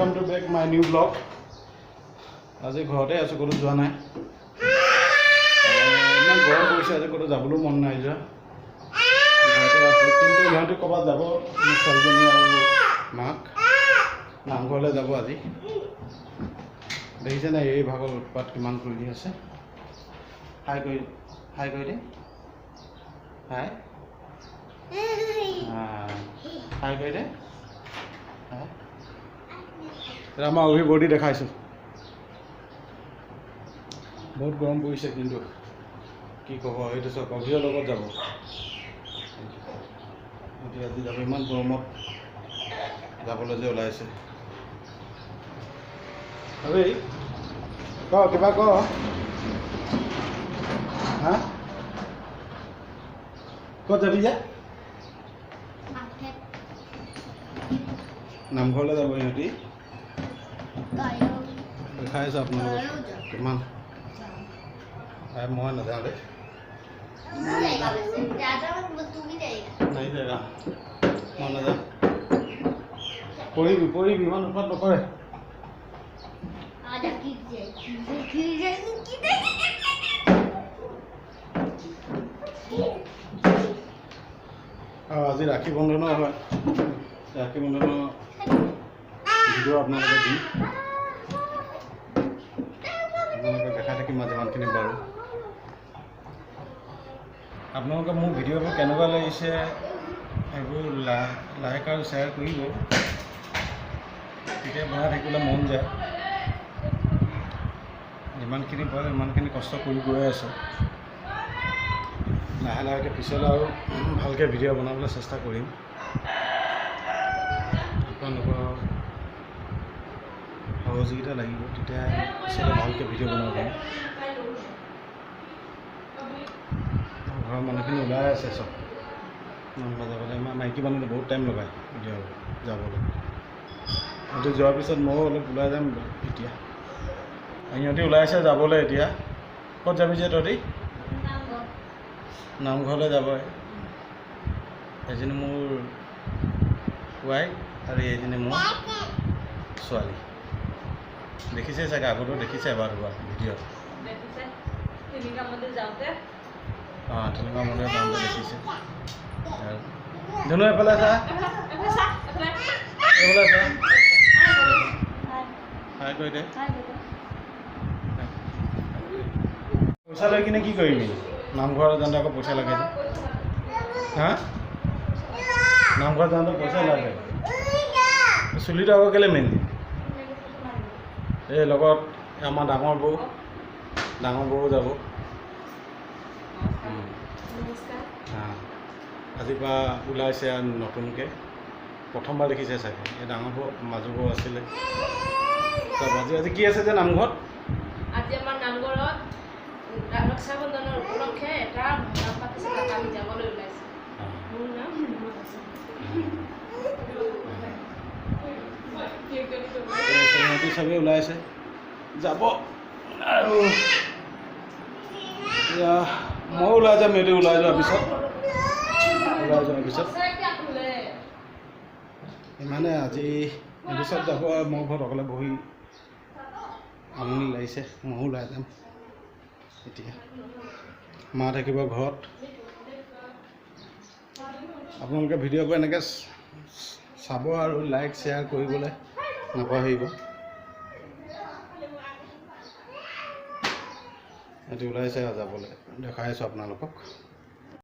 Welcome to back my new blog. आज घरते आছো, कतो जोৱা নাই। इमान गरम পৰিছে, आज कतो যাবলৈ মন নাই যোৱা। ঘৰতে আছো, কিন্তু ইহঁতে ক'ৰবাত যাব, ছোৱালীজনী আৰু মাক নামঘৰলৈ যাব আজি। দেখিছে নাই এই ভাগৰ উৎপাত কিমান কৰি আছে। হাই কৰি দে, হাই হাই কৰি দে। আমাৰ অভিবৰ্তি দেখাইছোঁ। বহুত গৰম পৰিছে, কিন্তু কি ক'ব, এইটো চব অভিৰ লগত যাব। এতিয়া আজি যাব, ইমান গৰমত যাবলৈ যে ওলাইছে। অভি ক, কিবা ক। হা ক'ত যাবি যে? নামঘৰলৈ যাব ইহঁতি। দেখাই আছোঁ আপোনালোকক কিমান। মই নাযাওঁ দেই, নাই জেগা, মই নাযাওঁ। পৰিবি ইমান উৎপাত নকৰে। আজি ৰাখী বন্ধনৰ হয়, ৰাখী বন্ধনৰ ভিডিঅ' আপোনালোকে দিম, আপোনালোকে দেখাই থাকিম যিমানখিনি পাৰোঁ। আপোনালোকে মোৰ ভিডিঅ'বোৰ কেনেকুৱা লাগিছে সেইবোৰ লাইক আৰু শ্বেয়াৰ কৰিব, তেতিয়া বনাই থাকিবলৈ মন যায়। যিমানখিনি পাৰোঁ ইমানখিনি কষ্ট কৰি গৈ আছোঁ। লাহে লাহেকৈ পিছলৈ আৰু ভালকৈ ভিডিঅ' বনাবলৈ চেষ্টা কৰিম। আপোনালোকৰ সহযোগিতা লাগিব, তেতিয়া পিছলৈ ভালকৈ ভিডিঅ' বনাব পাৰিম। ঘৰৰ মানুহখিনি ওলাই আছে চব নাম বজাবলৈ। আমাৰ মাইকী মানুহে বহুত টাইম লগায় ভিডিঅ' যাবলৈ। সিহঁতি যোৱাৰ পিছত ময়ো অলপ ওলাই যাম এতিয়া। সিহঁতি ওলাই আছে যাবলৈ এতিয়া। ক'ত যাবি যে তহঁতি? নামঘৰলৈ যাব। এজনী মোৰ ৱাইফ আৰু এইজনী মোৰ ছোৱালী। দেখিছে চাগে, আগতেও দেখিছে এবাৰ দুবাৰ ভিডিঅ'ত। তেনেকুৱা মন্দিৰ যাওঁতে দেখিছে। ধনু এফালে চা, এইফালে চা, হাই কৰি দে। পইচা লৈ কিনে কি কৰিবি? নামঘৰত যাওঁতে আকৌ পইচা লাগে যে। হা, নামঘৰত যাওঁতে পইচা লাগে। চুলিটো আকৌ কেলৈ মেলি এই লগত আমাৰ ডাঙৰ বৌ যাব। আজিৰ পৰা ওলাইছে নতুনকৈ, প্ৰথমবাৰ দেখিছে চাগে। এই ডাঙৰ বৌ মাজু বৌ আছিলে। আজি কি আছে যে নামঘৰত? আজি আমাৰ নামঘৰত ৰক্ষাবন্ধনৰ উপলক্ষে এটা নাম পাতিছে, তাত আমি যাবলৈ ওলাইছোঁ। মোৰ নাম সিহঁতি চবেই ওলাইছে যাব। আৰু এতিয়া ময়ো ওলাই যাম। সিহঁতি ওলাই যোৱাৰ পিছত ইমানে। আজি সিহঁতি চব যাব আৰু মোৰ ঘৰত অকলে বহি আমনি লাগিছে। ময়ো ওলাই যাম এতিয়া। মা থাকিব ঘৰত। আপোনালোকে ভিডিঅ'বোৰ এনেকৈ চাব আৰু লাইক শ্বেয়াৰ কৰিবলৈ নাপাহৰিব। সিহঁতি ওলাইছে যাবলৈ, দেখাই আছোঁ আপোনালোকক।